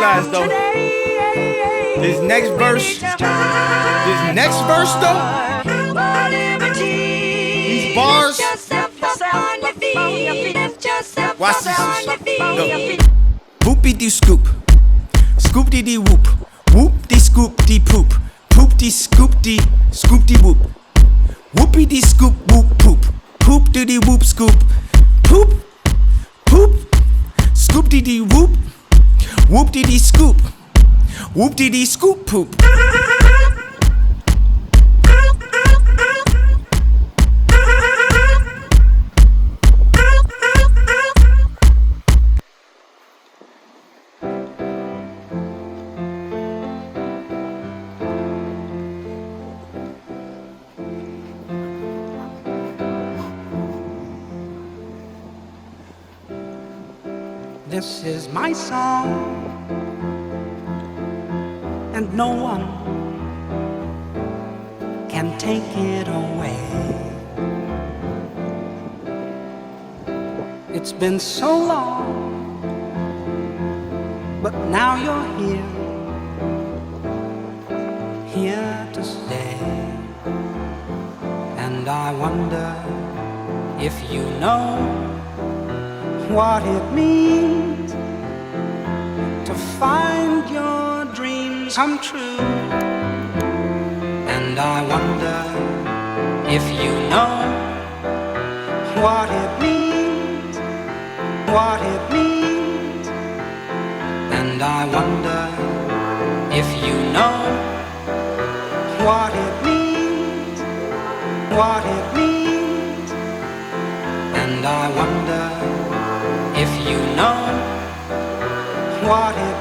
realize though, this next verse though, these bars. Watch this. Go. Whoopie dee scoop, scoop dee dee whoop, whoop dee scoop dee poop, poop dee scoop dee whoop, whoopie dee scoop whoop poop, poop dee dee whoop scoop, poop, poop, scoop dee dee whoop, whoop dee dee scoop, whoop dee dee scoop poop. This is my song, and no one can take it away. It's been so long, but now you're here to stay. And I wonder if you know what it means to find your dreams come true. And I wonder if you know what it means, what it means. And I wonder if you know what it means, what it means. And I wonder if you know what it